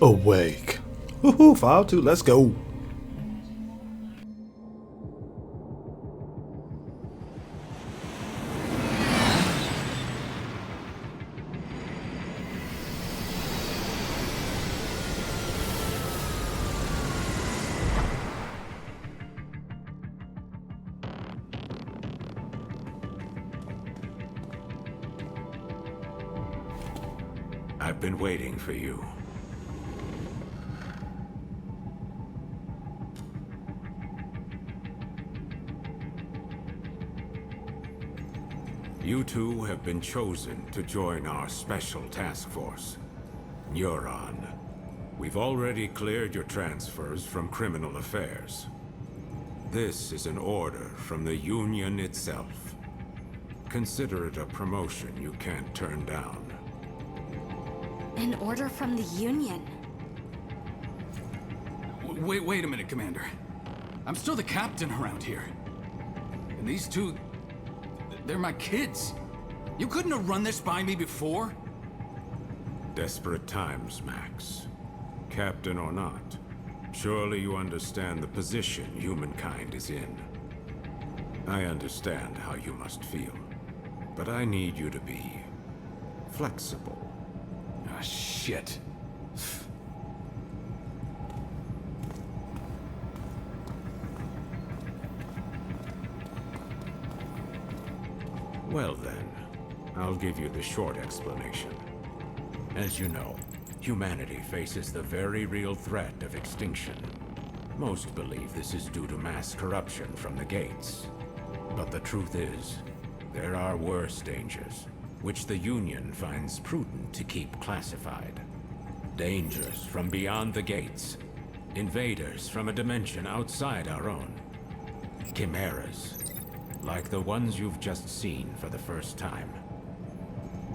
Awake. Woohoo, file 2, let's go. I've been waiting for you. You two have been chosen to join our special task force. Neuron. We've already cleared your transfers from criminal affairs. This is an order from the Union itself. Consider it a promotion you can't turn down. An order from the Union? Wait a minute, Commander. I'm still the captain around here. And these two... they're my kids. You couldn't have run this by me before? Desperate times, Max. Captain or not, surely you understand the position humankind is in. I understand how you must feel, but I need you to be flexible. Ah, shit. Well then, I'll give you the short explanation. As you know, humanity faces the very real threat of extinction. Most believe this is due to mass corruption from the gates. But the truth is, there are worse dangers, which the Union finds prudent to keep classified. Dangers from beyond the gates. Invaders from a dimension outside our own. Chimeras, like the ones you've just seen for the first time.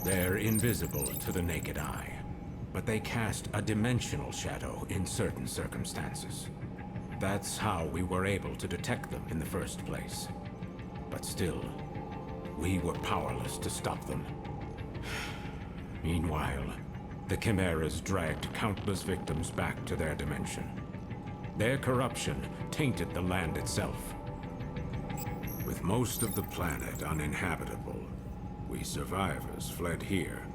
They're invisible to the naked eye, but they cast a dimensional shadow in certain circumstances. That's how we were able to detect them in the first place. But still, we were powerless to stop them. Meanwhile, the Chimeras dragged countless victims back to their dimension. Their corruption tainted the land itself. With most of the planet uninhabitable, we survivors fled here,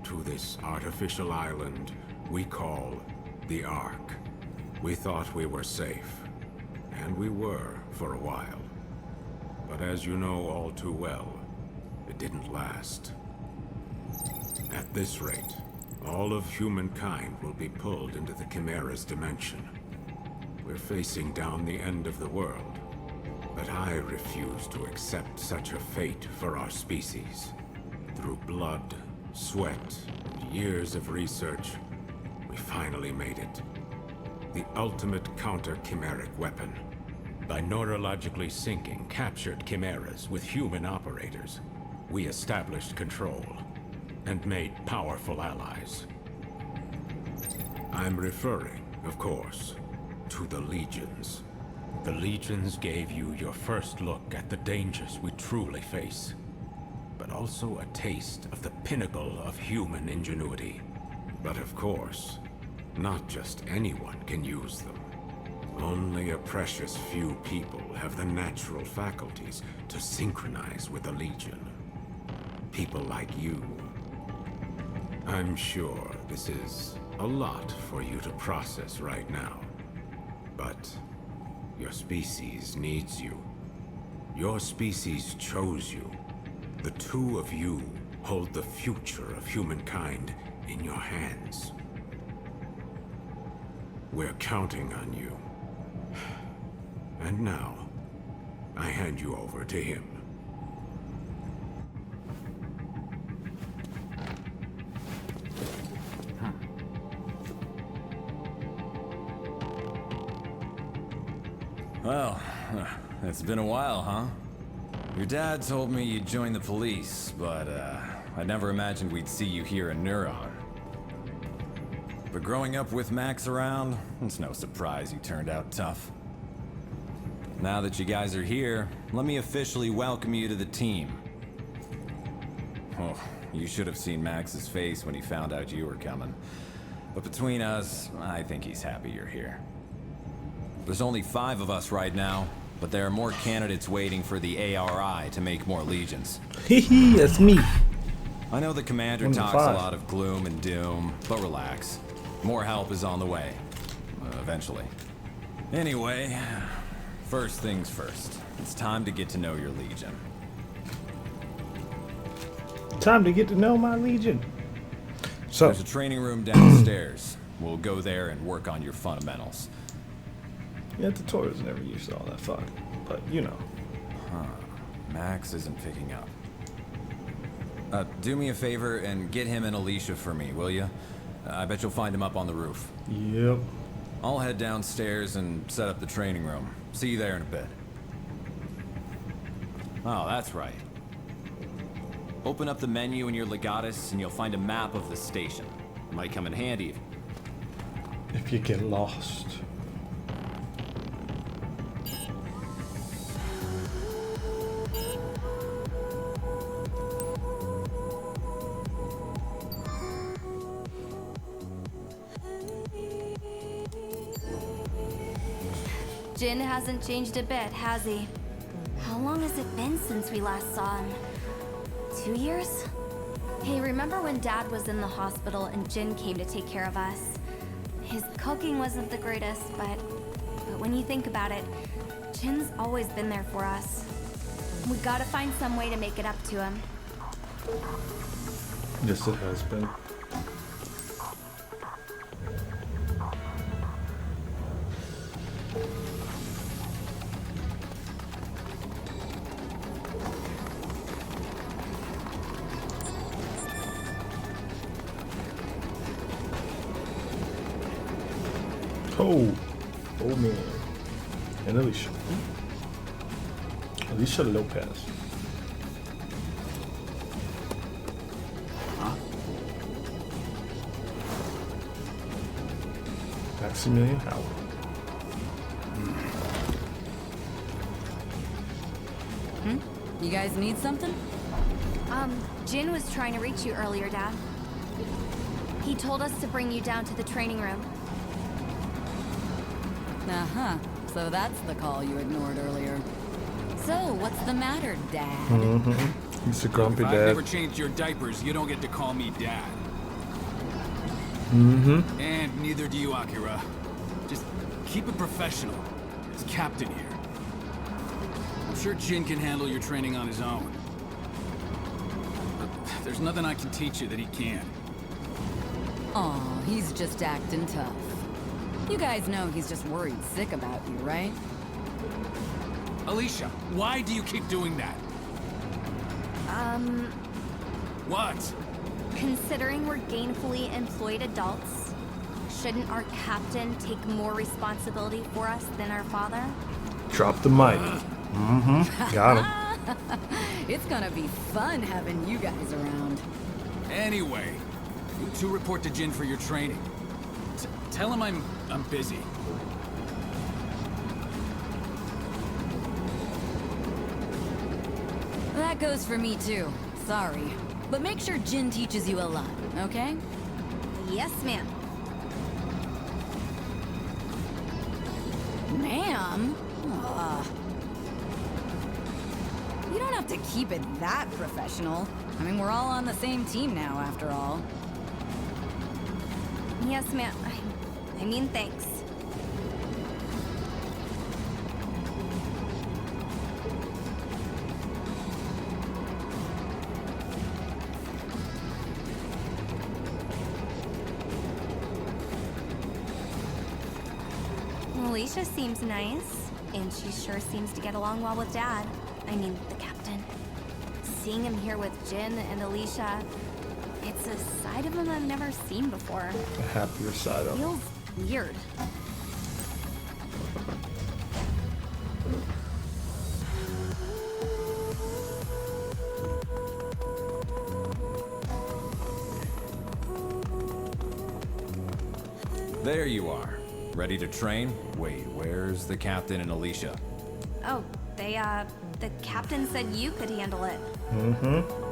to this artificial island we call the Ark. We thought we were safe, and we were for a while. But as you know all too well, it didn't last. At this rate, all of humankind will be pulled into the Chimera's dimension. We're facing down the end of the world, but I refuse to accept such a fate for our species. Through blood, sweat, and years of research, we finally made it. The ultimate counter-chimeric weapon. By neurologically syncing captured chimeras with human operators, we established control and made powerful allies. I'm referring, of course, to the Legions. The Legions gave you your first look at the dangers we truly face, but also a taste of the pinnacle of human ingenuity. But of course, not just anyone can use them. Only a precious few people have the natural faculties to synchronize with the Legion. People like you. I'm sure this is a lot for you to process right now, but your species needs you. Your species chose you. The two of you hold the future of humankind in your hands. We're counting on you. And now, I hand you over to him. Well, it's been a while, huh? Your dad told me you'd join the police, but I never imagined we'd see you here in Neuron. But growing up with Max around, it's no surprise you turned out tough. Now that you guys are here, let me officially welcome you to the team. Oh, you should have seen Max's face when he found out you were coming. But between us, I think he's happy you're here. There's only 5 of us right now, but there are more candidates waiting for the ARI to make more legions. Hehe, that's me. I know the commander One to talks a 5. lot of gloom and doom, but relax. More help is on the way. Eventually. Anyway, first things first. It's time to get to know your legion. Time to get to know my legion. So, There's a training room downstairs. We'll go there and work on your fundamentals. yeah, tutorials never used all that fun, but you know. Max isn't picking up. Do me a favor and get him and Alicia for me, will you? I bet you'll find him up on the roof. Yep. I'll head downstairs and set up the training room. See you there in a bit. Oh, that's right. Open up the menu in your Legatus and you'll find a map of the station. It might come in handy. If you get lost. Jin hasn't changed a bit, has he? How long has it been since we last saw him? 2 years? Hey, remember when Dad was in the hospital and Jin came to take care of us? His cooking wasn't the greatest, but when you think about it, Jin's always been there for us. We gotta find some way to make it up to him. Yes, it has been. Oh man. And Alicia. Alicia Lopez. Maximilian Howard. You guys need something? Jin was trying to reach you earlier, Dad. He told us to bring you down to the training room. Uh-huh. So that's the call you ignored earlier. So, what's the matter, Dad? He's a grumpy If I've dad. never changed your diapers, you don't get to call me Dad. And neither do you, Akira. Just keep it professional. It's Captain here. I'm sure Jin can handle your training on his own. But there's nothing I can teach you that he can't. Aw, he's just acting tough. You guys know he's just worried sick about you, right? Alicia, why do you keep doing that? What? Considering we're gainfully employed adults, shouldn't our captain take more responsibility for us than our father? Drop the mic. Got him. It's gonna be fun having you guys around. Anyway, you two report to Jin for your training. Tell him I'm busy. That goes for me too. Sorry. But make sure Jin teaches you a lot, okay? Yes, ma'am. Ma'am? You don't have to keep it that professional. I mean, we're all on the same team now, after all. Yes, ma'am. I mean, thanks. Alicia seems nice, and she sure seems to get along well with Dad. I mean, the captain. Seeing him here with Jin and Alicia, it's a side of him I've never seen before. The happier side of him. Feels weird. There you are. Ready to train? Wait, where's the captain and Alicia? Oh, the captain said you could handle it.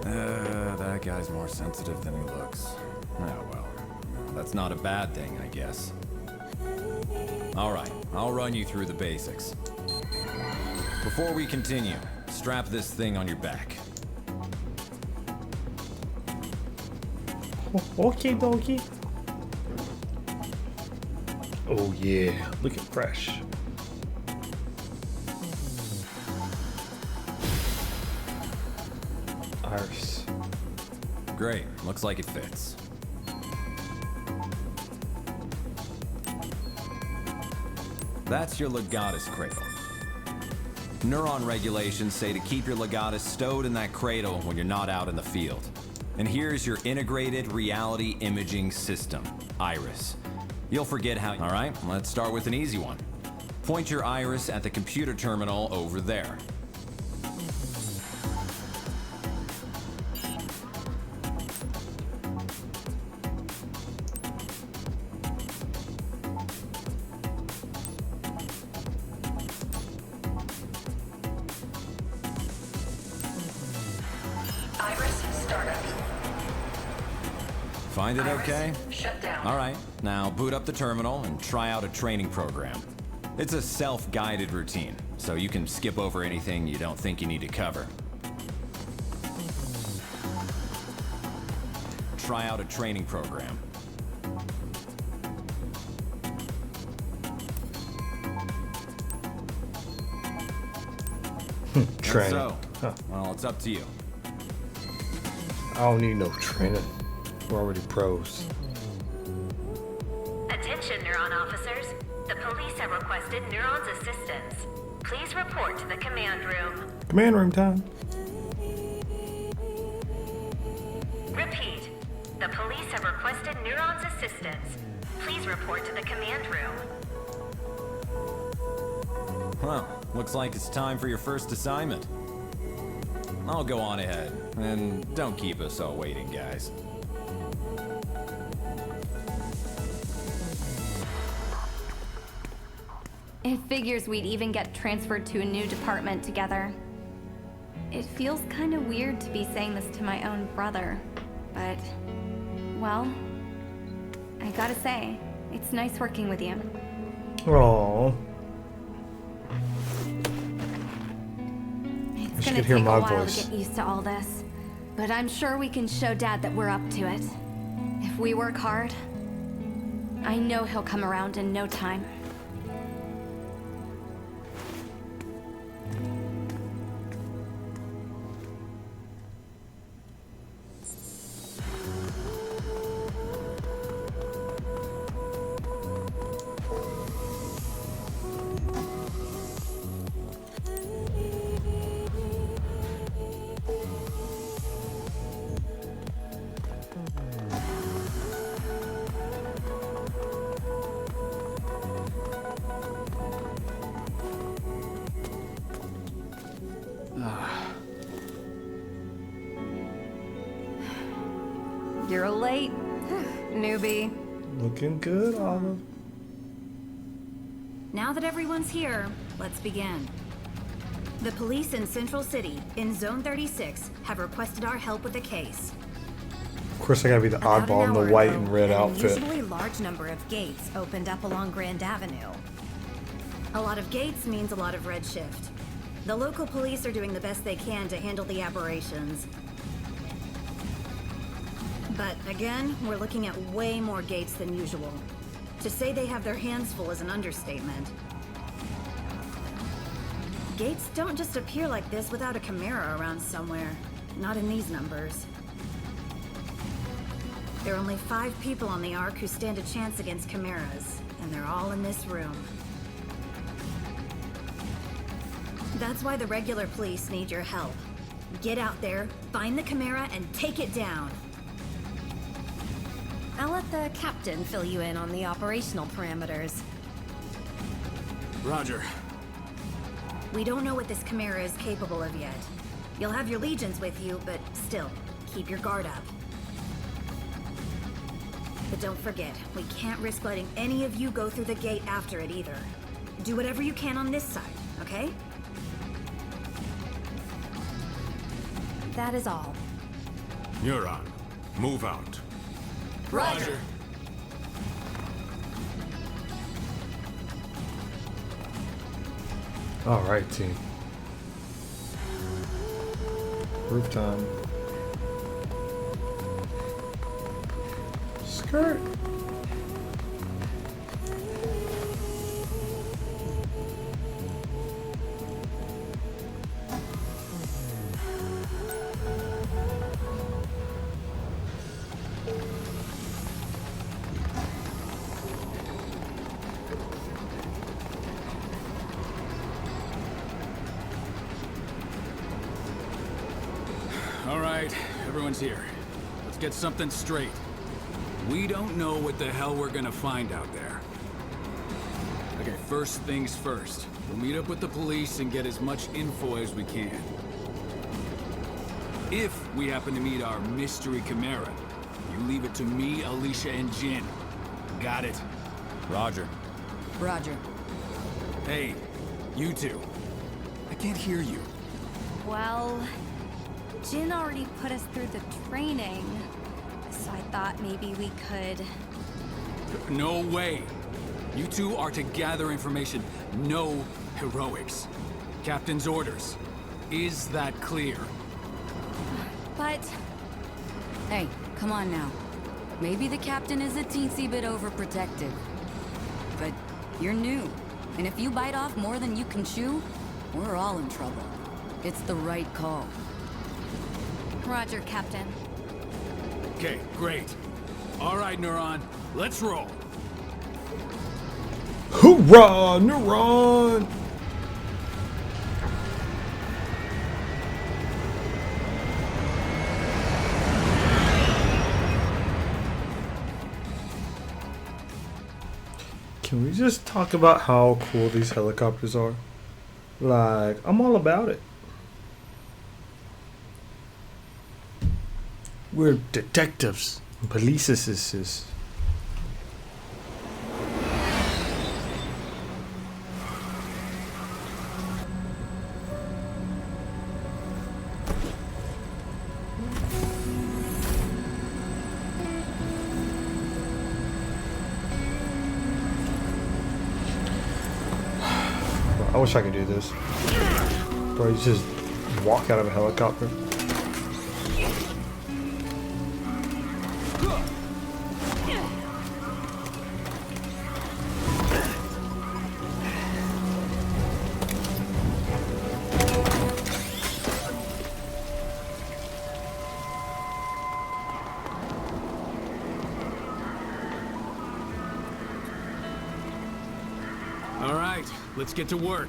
That guy's more sensitive than he looks. Oh well. that's not a bad thing, I guess. Alright, I'll run you through the basics. Before we continue, strap this thing on your back. Okay, dokie. Oh yeah, looking fresh. Iris. Great, looks like it fits. That's your Legatus cradle. Neuron regulations say to keep your Legatus stowed in that cradle when you're not out in the field. And here's your integrated reality imaging system, Iris. You'll forget how. All right, let's start with an easy one. Point your Iris at the computer terminal over there. Find it okay? Shut down. All right, now boot up the terminal and try out a training program. It's a self-guided routine, so you can skip over anything you don't think you need to cover. Try out a training program. Training. So, Huh. well, it's up to you. I don't need no training. We're already pros. Attention, Neuron officers. The police have requested Neuron's assistance. Please report to the command room. Command room time. Repeat. The police have requested Neuron's assistance. Please report to the command room. Well, looks like it's time for your first assignment. I'll go on ahead, and don't keep us all waiting, guys. It figures we'd even get transferred to a new department together. It feels kind of weird to be saying this to my own brother, but, well, I gotta say, it's nice working with you. Oh, It's you gonna could hear take my a while voice. to get used to all this, but I'm sure we can show Dad that we're up to it. If we work hard, I know he'll come around in no time. You're late, newbie. Looking good, Olive. Now that everyone's here, let's begin. The police in Central City, in Zone 36, have requested our help with a case. Of course, I gotta be the About an oddball in hour the white ago, and red an outfit. unusually large number of gates opened up along Grand Avenue. A lot of gates means a lot of redshift. The local police are doing the best they can to handle the aberrations. But again, we're looking at way more gates than usual. To say they have their hands full is an understatement. Gates don't just appear like this without a Chimera around somewhere. Not in these numbers. There are only 5 people on the Ark who stand a chance against Chimeras, and they're all in this room. That's why the regular police need your help. Get out there, find the Chimera, and take it down. I'll let the captain fill you in on the operational parameters. Roger. We don't know what this Chimera is capable of yet. You'll have your legions with you, but still, keep your guard up. But don't forget, we can't risk letting any of you go through the gate after it either. Do whatever you can on this side, okay? That is all. Neuron, move out. Roger. Alright, team. Roof time. Skirt. All right, everyone's here. Let's get something straight. We don't know what the hell we're gonna find out there. Okay, first things first. We'll meet up with the police and get as much info as we can. If we happen to meet our mystery Chimera, you leave it to me, Alicia, and Jin. Got it? Roger. Roger. Hey, you two. I can't hear you. Well, Jin already put us through the training, so I thought maybe we could... No way. You two are to gather information. No heroics. Captain's orders. Is that clear? But... Hey, come on now. Maybe the captain is a teensy bit overprotective. But you're new. And if you bite off more than you can chew, we're all in trouble. It's the right call. Roger, Captain. Okay, great. All right, Neuron. Let's roll. Hoorah, Neuron! Can we just talk about how cool these helicopters are? Like, I'm all about it. We're detectives, police. I wish I could do this. Bro, you just walk out of a helicopter. All right, let's get to work.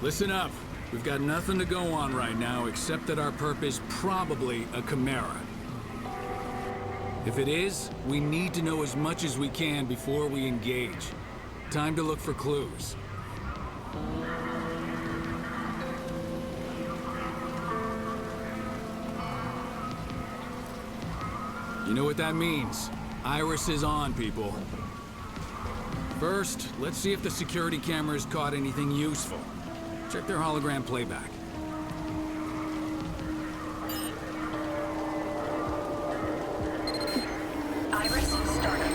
Listen up. We've got nothing to go on right now except that our perp is probably a Chimera. If it is, we need to know as much as we can before we engage. Time to look for clues. You know what that means? Iris is on, people. First, let's see if the security cameras caught anything useful. Check their hologram playback. Iris started.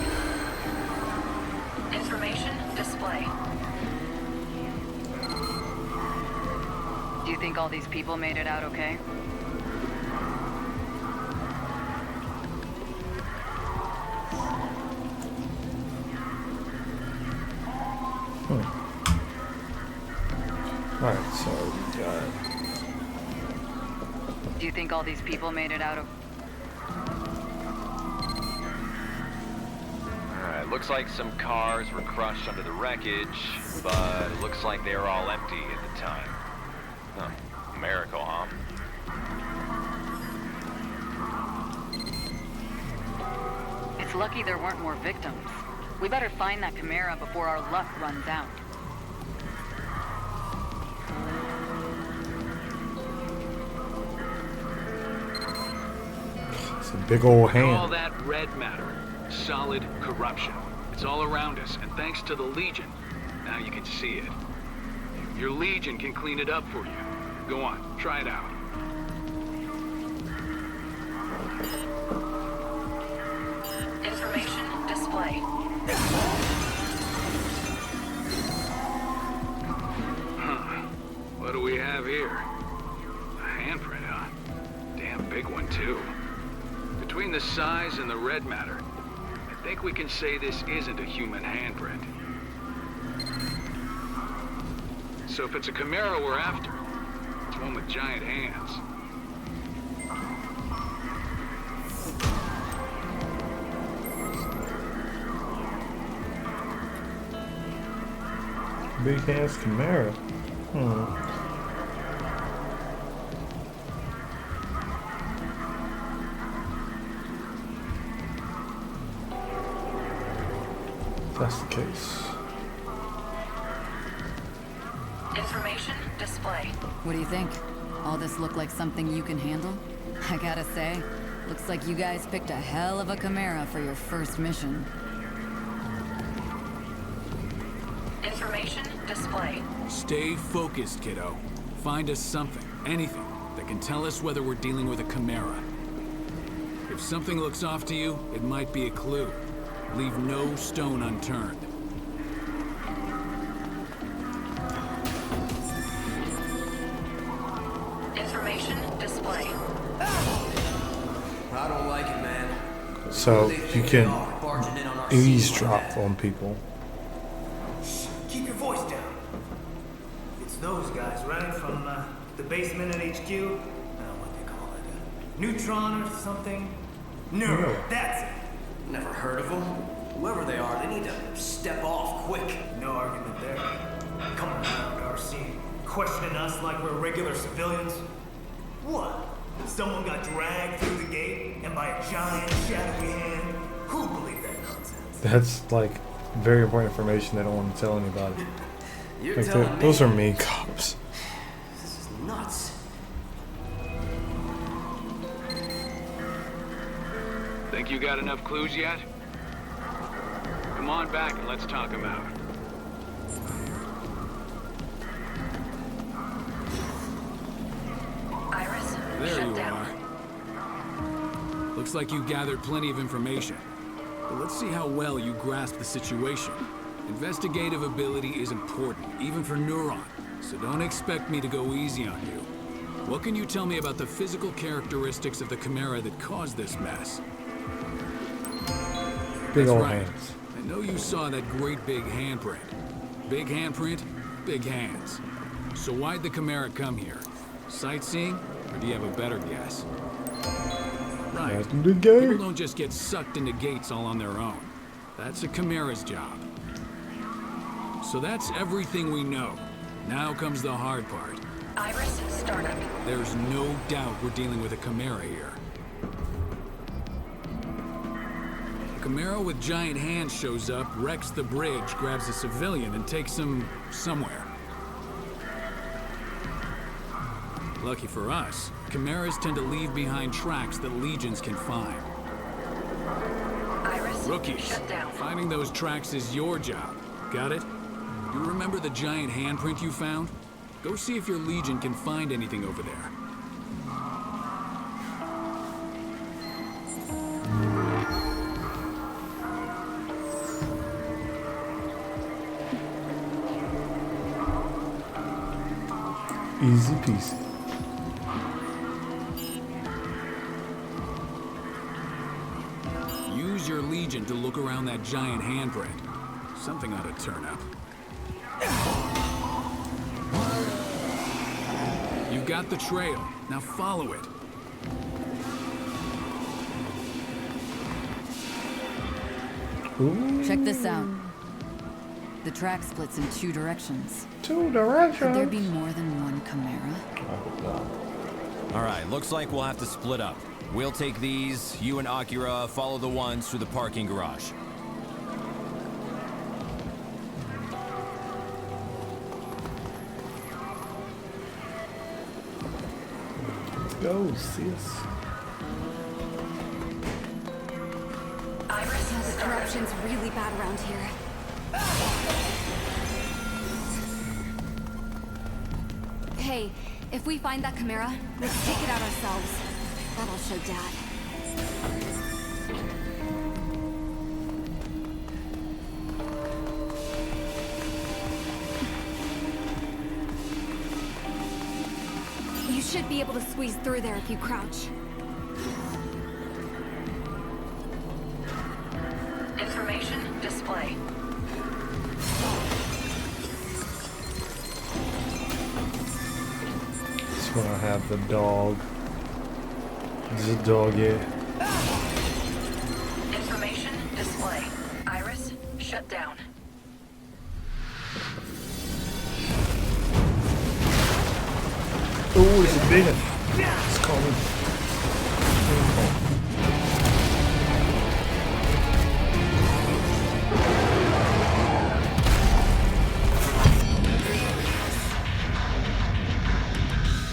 Information display. Do you think all these people made it out okay? Alright, so we got... Do you think all these people made it out of... Alright, looks like some cars were crushed under the wreckage, but it looks like they were all empty at the time. Huh. Miracle, huh? It's lucky there weren't more victims. We better find that Chimera before our luck runs out. It's a big old hand. Call that red matter. Solid corruption. It's all around us, and thanks to the Legion, now you can see it. Your Legion can clean it up for you. Go on, try it out. Information display. have here? A handprint, huh? Damn big one, too. Between the size and the red matter, I think we can say this isn't a human handprint. So if it's a Chimera we're after, it's one with giant hands. Big hands Chimera. If that's the case. Information display. What do you think? All this look like something you can handle? I gotta say, looks like you guys picked a hell of a Chimera for your first mission. Information display. Stay focused, kiddo. Find us something, anything, that can tell us whether we're dealing with a Chimera. If something looks off to you, it might be a clue. Leave no stone unturned. Information display. I don't like it, man. So you can eavesdrop on people. Keep your voice down. It's those guys, right? From the basement at HQ? I don't know what they call it. Neutron or something? No, that's it. Never heard of them. Whoever they are, they need to step off quick. No argument there. Come around our scene, questioning us like we're regular civilians. What? Someone got dragged through the gate and by a giant shadowy hand? Who believed that nonsense? That's like very important information they don't want to tell anybody. You're Like telling me those are mean cops. this is nuts. Think you got enough clues yet? Come on back and let's talk about it. Iris, There shut you down. are. Looks like you gathered plenty of information. But let's see how well you grasp the situation. Investigative ability is important, even for Neuron. So don't expect me to go easy on you. What can you tell me about the physical characteristics of the Chimera that caused this mess? Big That's old right. hands. I know you saw that great big handprint. Big handprint, big hands. So why'd the Chimera come here? Sightseeing? Or do you have a better guess? Right. That's the game. People don't just get sucked into gates all on their own. That's a Chimera's job. So that's everything we know. Now comes the hard part. Iris, startup. There's no doubt we're dealing with a Chimera here. A Chimera with giant hands shows up, wrecks the bridge, grabs a civilian, and takes him somewhere. Lucky for us, Chimeras tend to leave behind tracks that legions can find. Iris, Rookies, shut down. finding those tracks is your job. Got it? You remember the giant handprint you found? Go see if your legion can find anything over there. Easy peasy. Use your legion to look around that giant handprint. Something ought to turn up. You got the trail. Now follow it. Ooh, Check this out. The track splits in two directions. two directions. Could there be more than one Chimera? All right, looks like we'll have to split up. We'll take these, you and Akira follow the ones through the parking garage. Go, sis. Iris, The corruption's really bad around here. Hey, if we find that Chimera, let's take it out ourselves. That'll show Dad. should be able to squeeze through there if you crouch. Information display. That's when I have the dog. There's a dog here. Information display. Iris shut down. Oh, it's a big one. It's coming.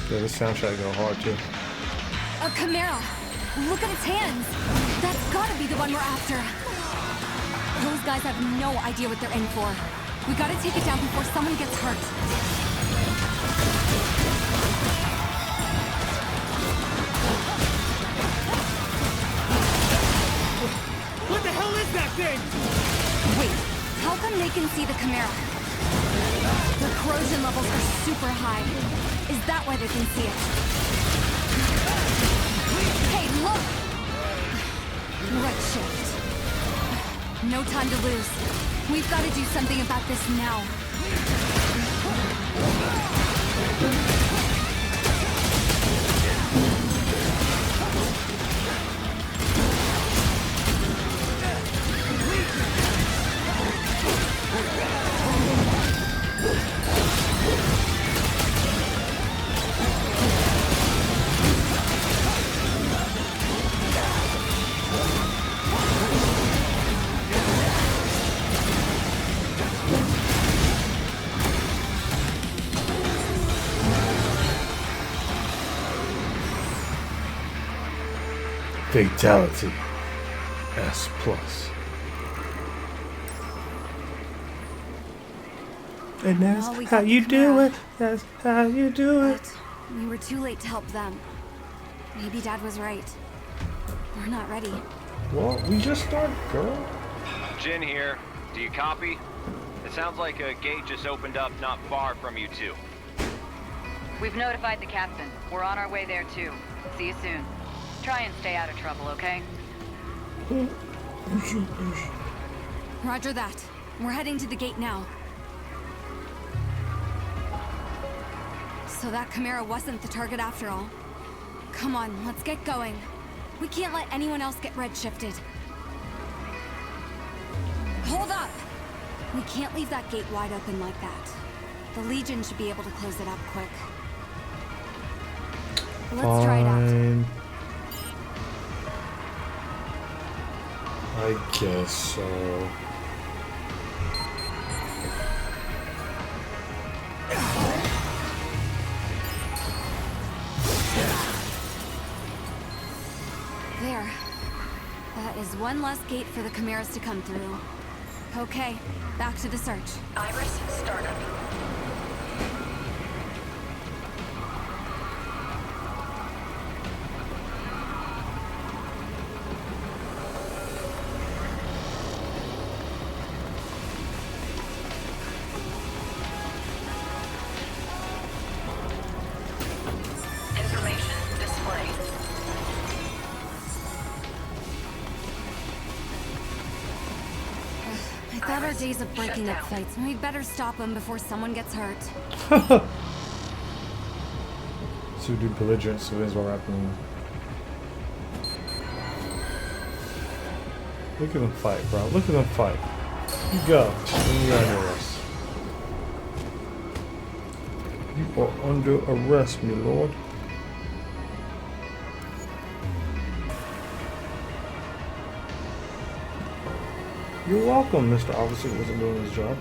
Yeah, this soundtrack go hard too. A Chimera! Look at its hands! That's gotta be the one we're after! Those guys have no idea what they're in for. We gotta take it down before someone gets hurt. What the hell is that thing? Wait, how come they can see the Chimera? The corrosion levels are super high. Is that why they can see it? Hey, look! Redshift. No time to lose. We've got to do something about this now. Fatality. S plus. And that's Well, we how got you the do Chimera. it. That's how you do it. But we were too late to help them. Maybe Dad was right. We're not ready. Well, we just started, girl. Jin here. Do you copy? It sounds like a gate just opened up not far from you two. We've notified the captain. We're on our way there too. See you soon. Try and stay out of trouble, okay? Roger that. We're heading to the gate now. So that Chimera wasn't the target after all. Come on, let's get going. We can't let anyone else get redshifted. Hold up! We can't leave that gate wide open like that. The Legion should be able to close it up quick. Let's try it out. Fine. I guess so. There. That is one less gate for the Chimeras to come through. Okay, back to the search. Iris startup. Information display. I thought our days of breaking up fights, we'd better stop them before someone gets hurt. So do belligerent civilians while rapping. Look at them fight, bro. Look at them fight. You go. You are under arrest. You are under arrest, my lord. You're welcome, Mr. Officer wasn't doing his job.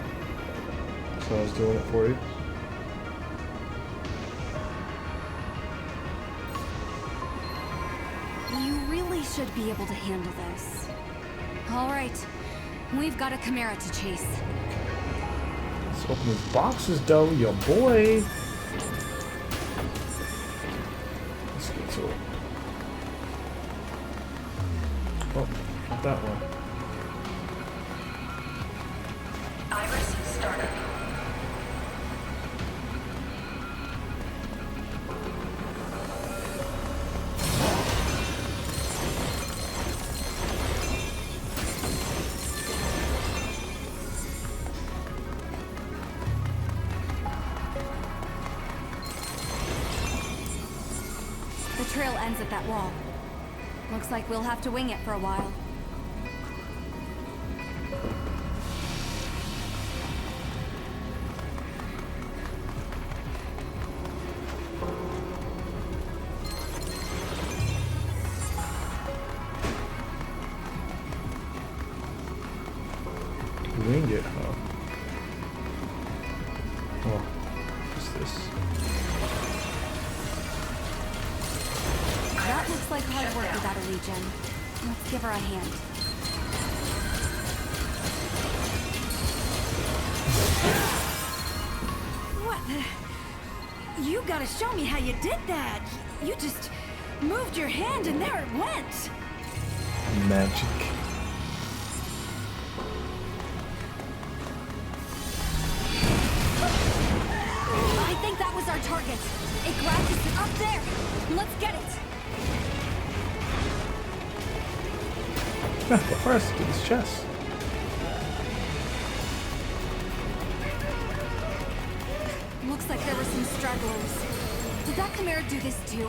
So I was doing it for you. You really should be able to handle this. All right, we've got a Chimera to chase. Let's open these boxes, though, your boy. Let's get to it. Oh, not that one. Iris startup. trail ends at that wall. Looks like we'll have to wing it for a while. Wing it, huh? Oh, what's this? That looks like hard work without a Legion. Let's give her a hand. What the? You gotta show me how you did that. You just moved your hand and there it went. Magic. I think that was our target. It grabbed us up there. Let's get it. But first, get his chest. Looks like there were some stragglers. Did that Chimera do this too?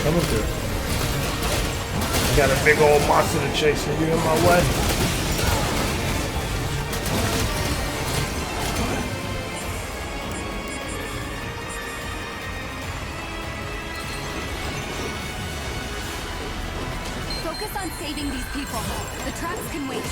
Coming through. You got a big old monster to chase you in my way. Focus on saving these people. The traps can wait.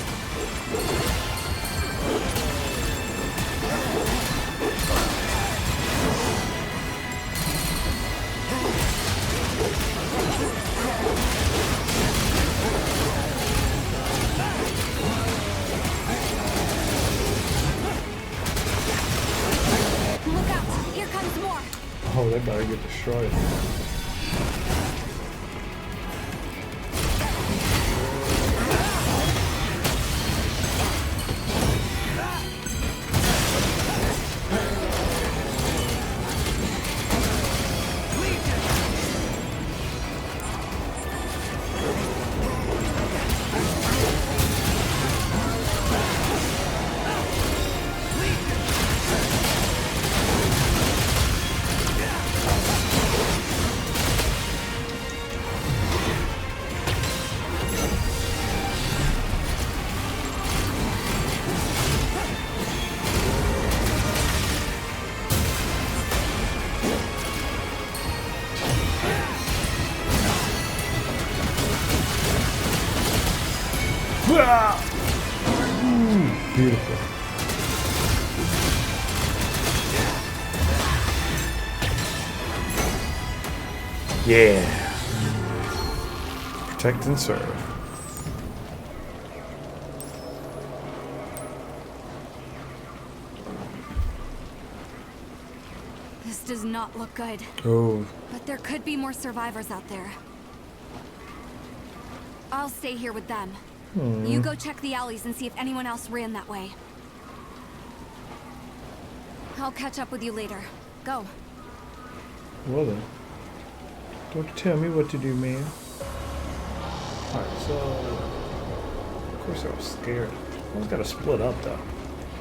Look out! Here comes more! Oh, they better get destroyed. Beautiful. Yeah. Protect and serve. This does not look good. Oh. But there could be more survivors out there. I'll stay here with them. You go check the alleys and see if anyone else ran that way. I'll catch up with you later. Go. Well then. Don't tell me what to do, man. Alright, so... Of course I was scared. I was gotta split up, though.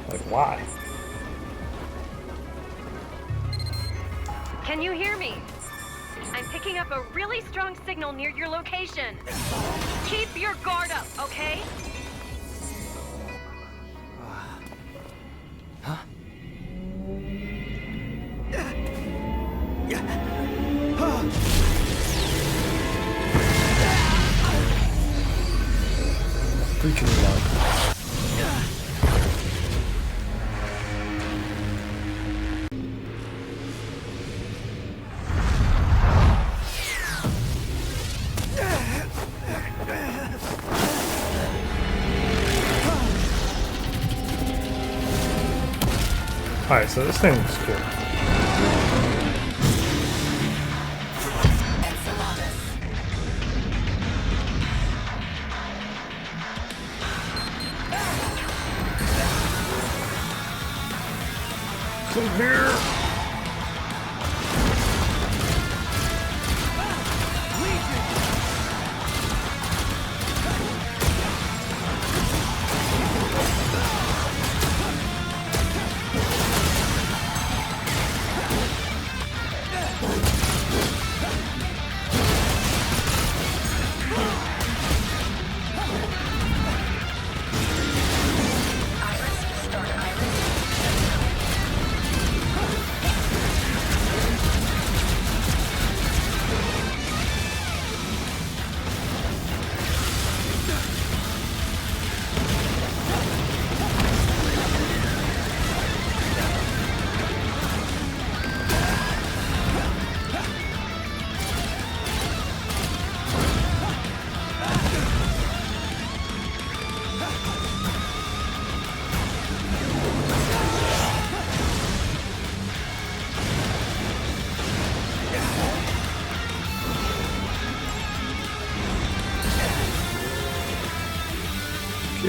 Like, why? Can you hear me? I'm picking up a really strong signal near your location. Keep your guard up, okay? Huh? Freaking loud. Alright, so this thing looks cool.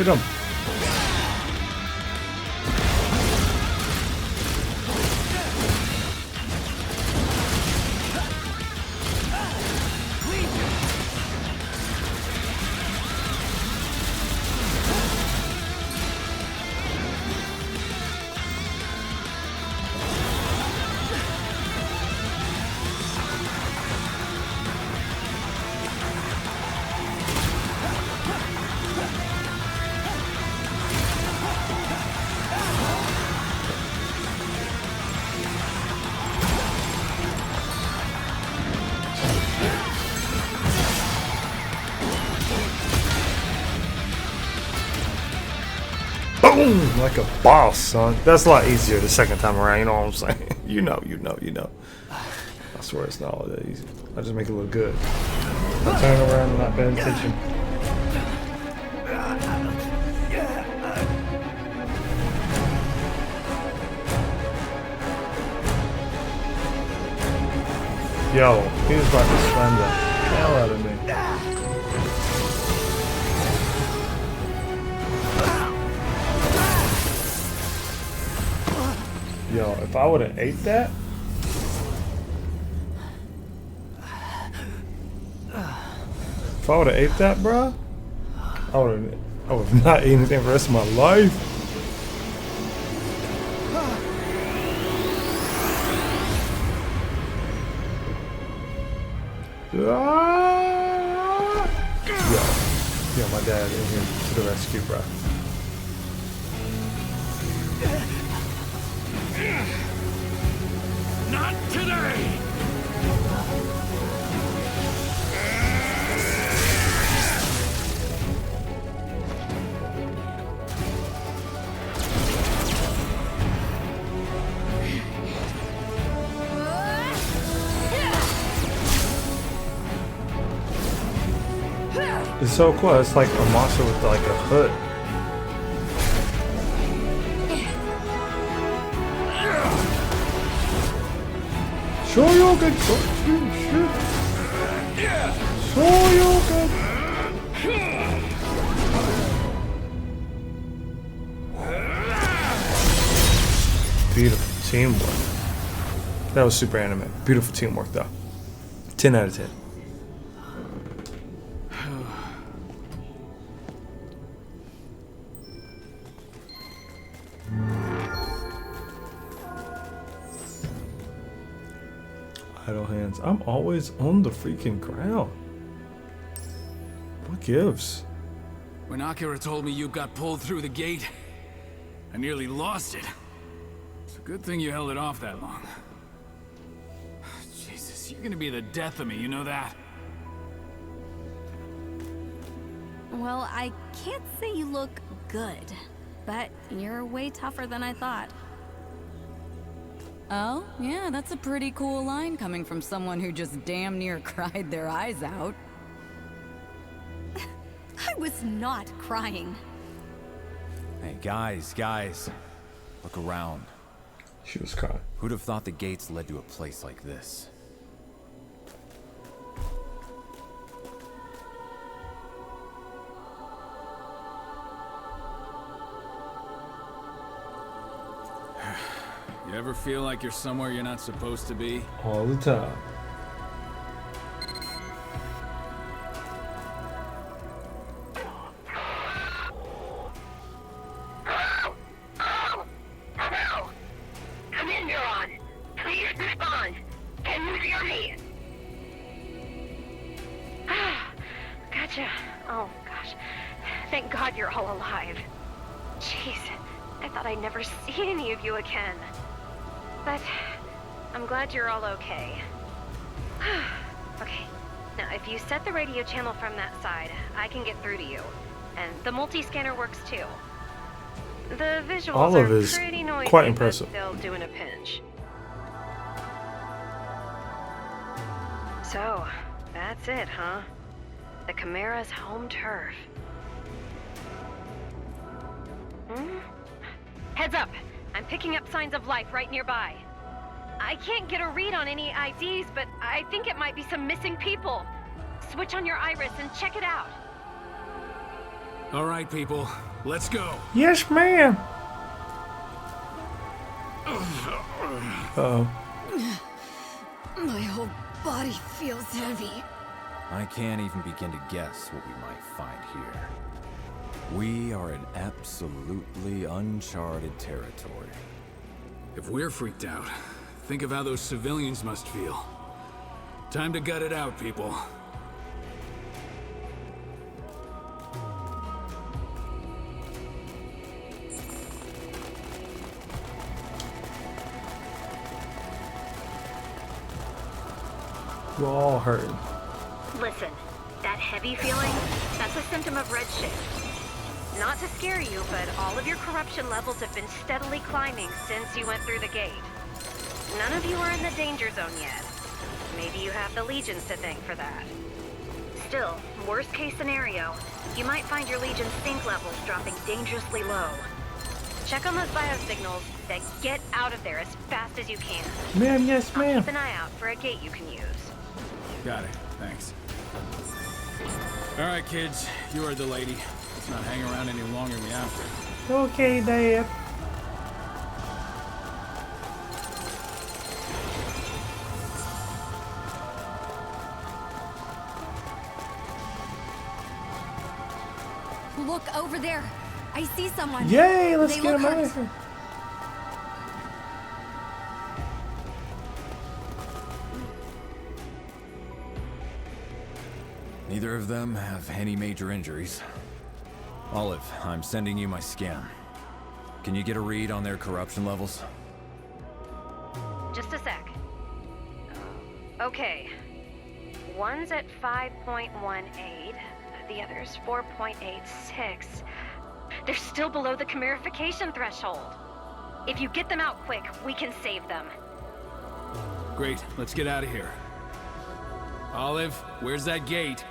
Get him. Boom! Like a boss, son. That's a lot easier the second time around, you know what I'm saying? You know. I swear it's not all that easy. I just make it look good. I turn around and not paying attention. Yo, he was about to slam the hell out of me. Yo, if I would have ate that, bruh, I would have not eaten anything for the rest of my life. Yo, my dad in here to the rescue, bruh. Not today! It's so cool. It's like a monster with like a hood. Shoryuken! Shoryuken! Beautiful teamwork. That was super anime. Beautiful teamwork though. 10 out of 10. Idle hands. I'm always on the freaking ground. What gives? When Akira told me you got pulled through the gate, I nearly lost it. It's a good thing you held it off that long. Jesus, you're gonna be the death of me, you know that? Well, I can't say you look good, but you're way tougher than I thought. Oh, yeah, that's a pretty cool line coming from someone who just damn near cried their eyes out. I was not crying. Hey, guys. Look around. She was crying. Who'd have thought the gates led to a place like this? You ever feel like you're somewhere you're not supposed to be? All the time. Come in, Neuron. Please respond. Can you hear me? Gotcha. Oh, gosh. Thank God you're all alive. Jeez, I thought I'd never see any of you again. But I'm glad you're all okay. Okay, now if you set the radio channel from that side, I can get through to you. And the multi-scanner works too. The visuals Olive are is pretty noisy, quite impressive. but they'll do in a pinch. So, that's it, huh? The Chimera's home turf. Heads up! I'm picking up signs of life right nearby. I can't get a read on any IDs, but I think it might be some missing people. Switch on your iris and check it out. All right, people. Let's go. Yes, ma'am. Uh-oh. My whole body feels heavy. I can't even begin to guess what we might find here. We are in absolutely uncharted territory. If we're freaked out, think of how those civilians must feel. Time to gut it out, people. We're all hurt. Listen, that heavy feeling, that's a symptom of redshift. Not to scare you, but all of your corruption levels have been steadily climbing since you went through the gate. None of you are in the danger zone yet. Maybe you have the Legions to thank for that. Still, worst case scenario, you might find your Legion's sync levels dropping dangerously low. Check on those biosignals, then get out of there as fast as you can. Ma'am, yes, I'll ma'am. keep an eye out for a gate you can use. Got it. Thanks. All right, kids. You heard the lady. Let's not hang around any longer than we have to. Okay, Dad. Look over there. I see someone. Yay, let's They get look him out hurt. of here. Neither of them have any major injuries. Olive, I'm sending you my scan. Can you get a read on their corruption levels? Just a sec. Okay. One's at 5.18, the other's 4.86. They're still below the chimerification threshold. If you get them out quick, we can save them. Great. Let's get out of here. Olive, where's that gate?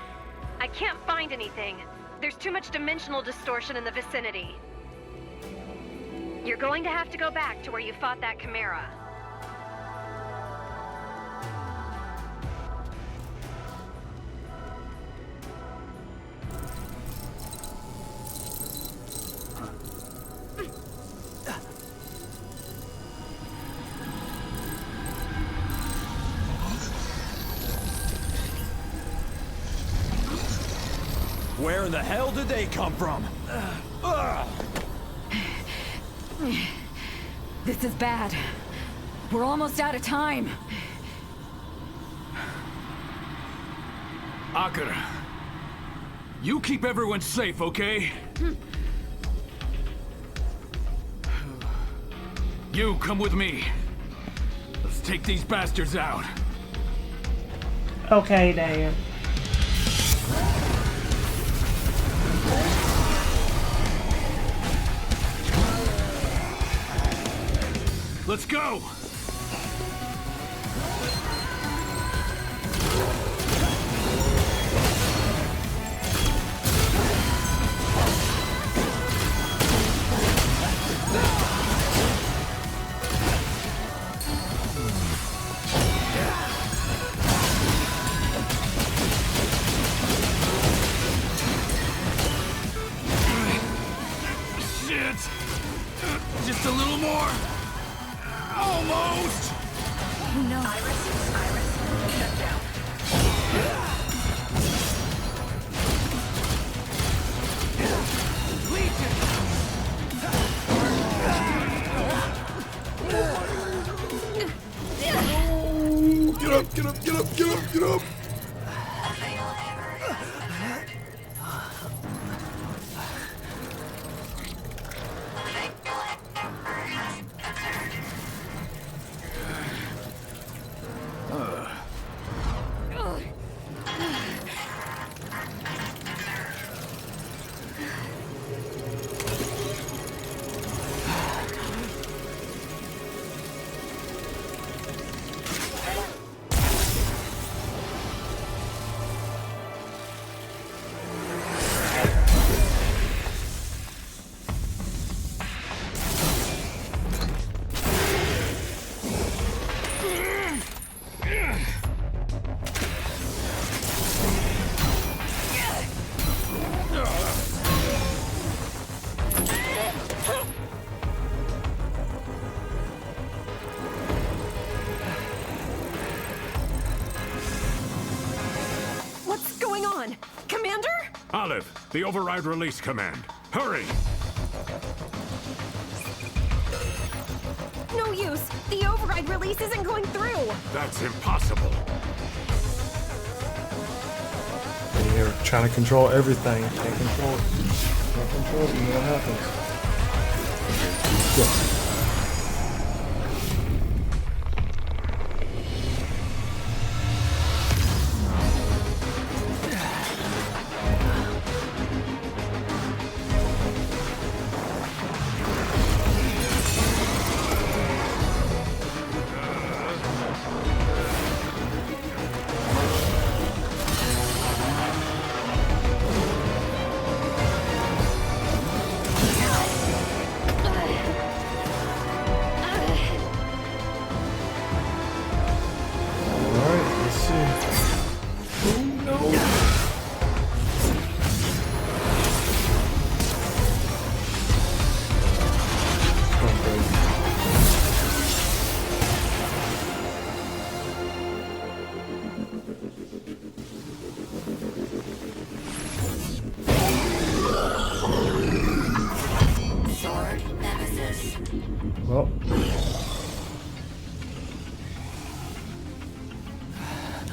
I can't find anything. There's too much dimensional distortion in the vicinity. You're going to have to go back to where you fought that chimera. Where in the hell did they come from? This is bad. We're almost out of time. Akira. You keep everyone safe, okay? You come with me. Let's take these bastards out. Okay, Dad. Let's go! Shit! Just a little more! Almost! No. Iris, shut down. Get up, get up, get up, get up, get up! Olive, the override release command. Hurry! No use! The override release isn't going through! That's impossible. And you're trying to control everything. Can't control it. Can't control it. You know what happens. Go. Well,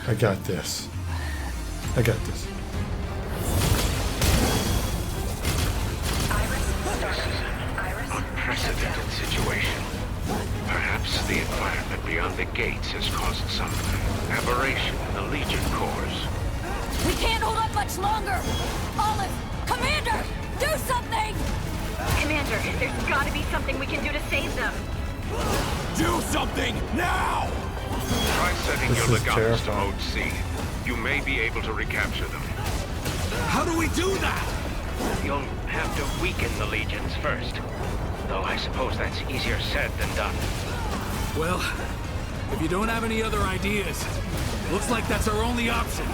I got this. I got this. Unprecedented situation. Perhaps the environment beyond the gates has caused some aberration in the Legion cores. We can't hold up much longer! Olive! Commander! Do something! Commander, there's gotta be something we can do to save them. Do something now! Try setting This your is legatus to terrifying. mode C. You may be able to recapture them. How do we do that? You'll have to weaken the legions first. Though I suppose that's easier said than done. Well, if you don't have any other ideas, looks like that's our only option.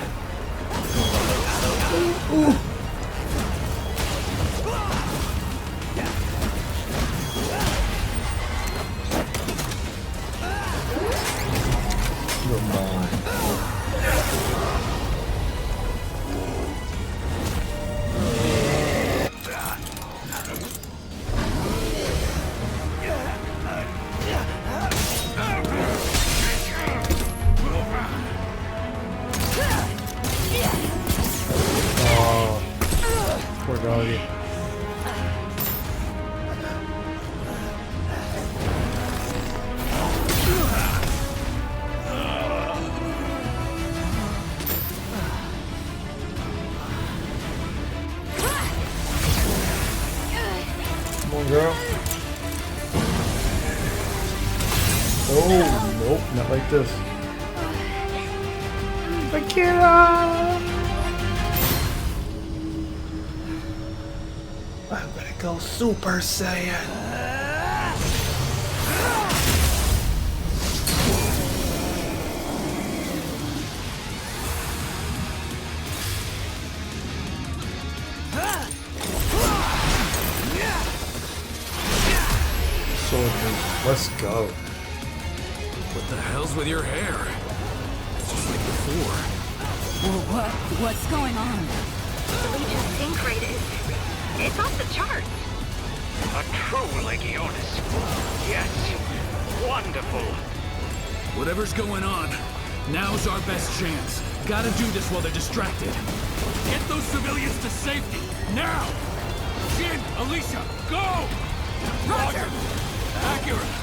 You're mine. Oh, poor doggy. Come on, girl. Oh, nope, not like this. Akira! I'm gonna go Super Saiyan. Let's go. What the hell's with your hair? It's just like before. Well, what's going on? The Legion sync rate it's off the charts. A true Legionis. Yes. Wonderful. Whatever's going on, now's our best chance. Gotta do this while they're distracted. Get those civilians to safety, now! Jin, Alicia, go! Roger! Accurate!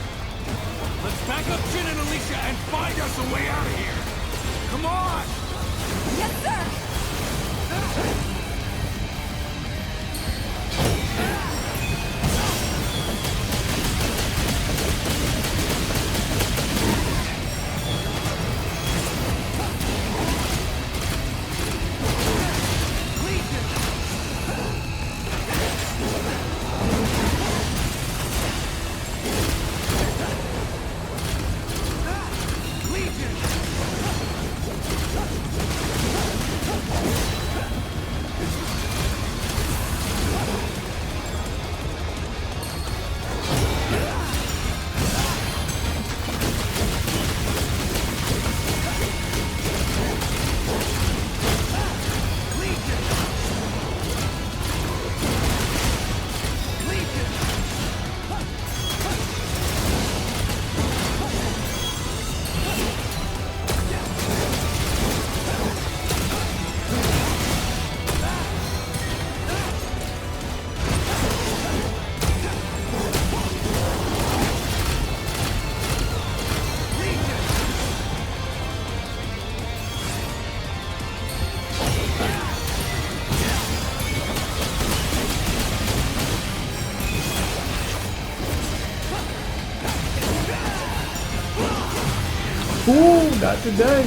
Let's back up Jin and Alicia and find us a way out of here! Come on! Yes, sir! Not today.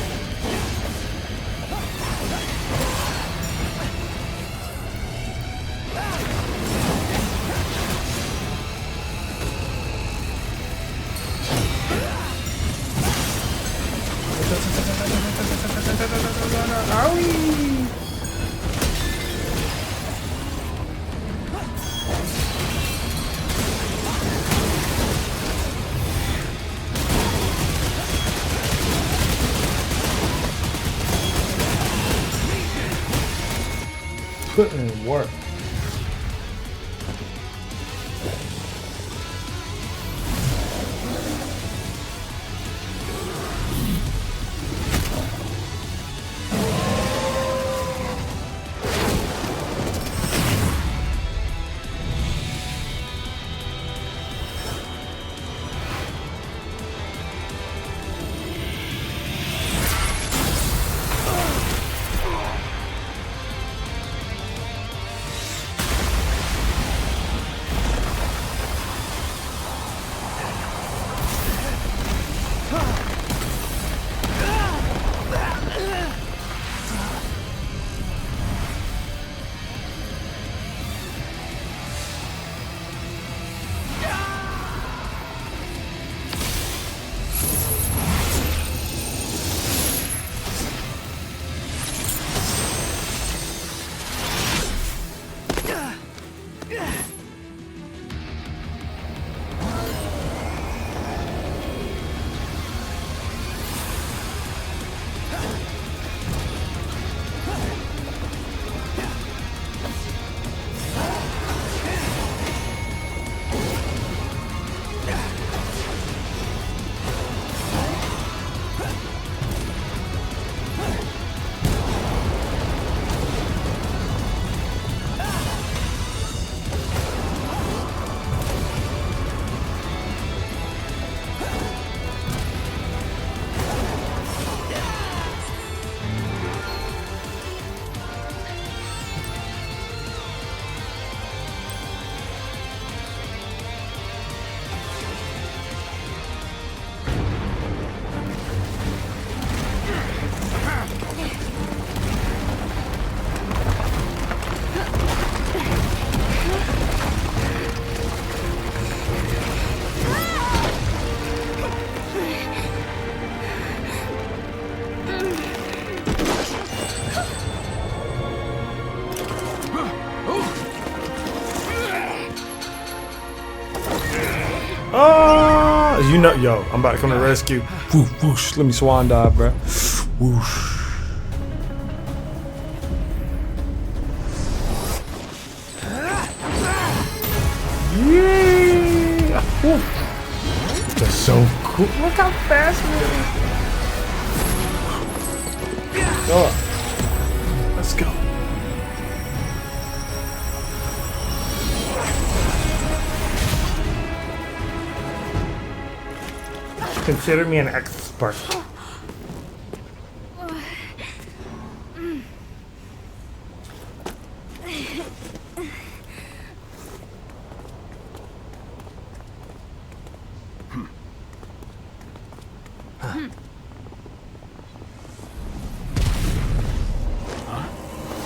Owie! Putting in work. You know, yo, I'm about to come to the rescue. Whoosh, whoosh. Let me swan dive, bro. Whoosh. Yeah. Woo. That's so cool. Look how fast we are. Go up. Let's go. Consider me an expert.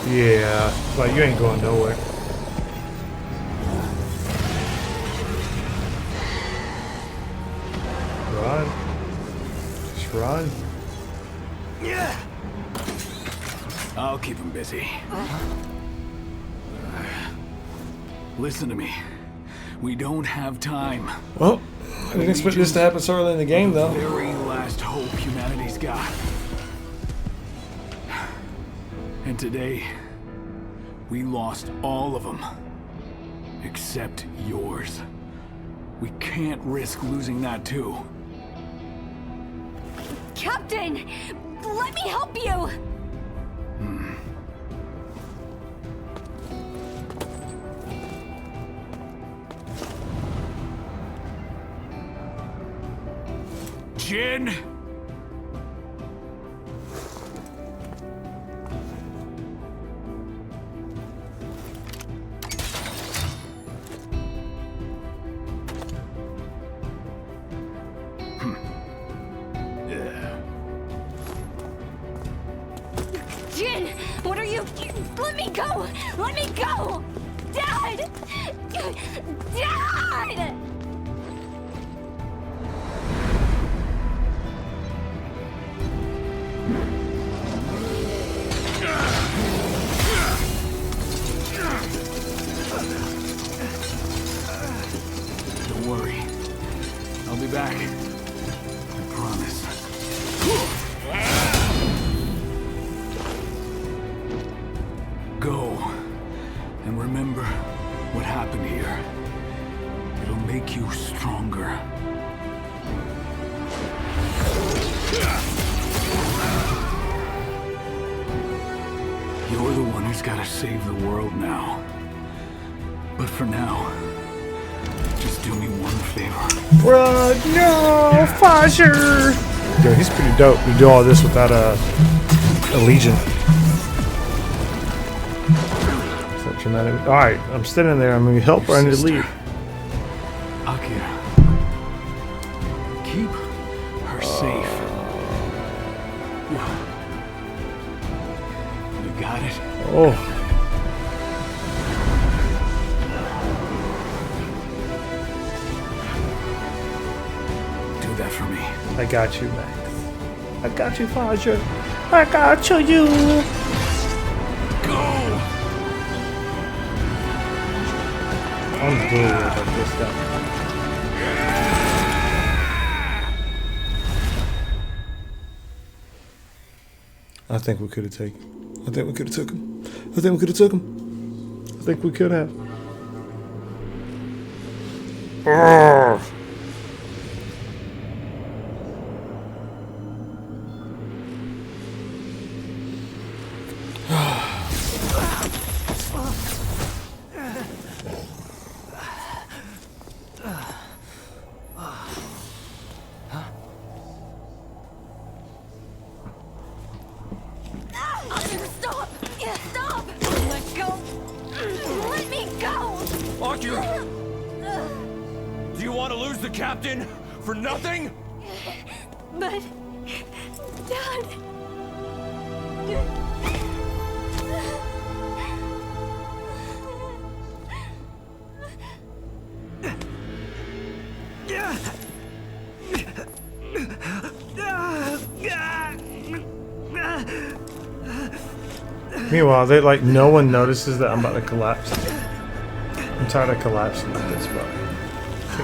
Yeah, but you ain't going nowhere. Run. Just run. Yeah. I'll keep him busy. Listen to me. We don't have time. Well, I didn't expect this to happen so early in the game, though. The very last hope humanity's got. And today, we lost all of them. Except yours. We can't risk losing that too. Captain! Let me help you! Jin! Jin, what are you? Let me go! Let me go! Dad! Dad! Don't worry. I'll be back. I promise. Go. And remember what happened here. It'll make you stronger. You're the one who's gotta save the world now. But for now, just do me one favor. Bro, no, Fosher! Yo, he's pretty dope to do all this without a legion. Is that dramatic? Alright, I'm standing there. I'm gonna help or I need to leave. Akira. Keep her safe. You got it? Oh. That for me. I got you, Max. I got you, Faja. I got you. Go. I'm good about this stuff. I think we could have taken. I think we could have took him. I think we could have took him. I think we could have. Urgh. Captain? For nothing? But... Dad... Meanwhile, they like no one notices that I'm about to collapse. I'm tired of collapsing like this, bro.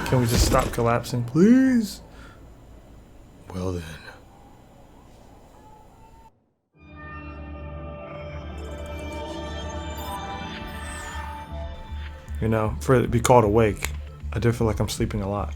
Can we just stop collapsing, please? Well then. You know, for it to be called awake, I do feel like I'm sleeping a lot.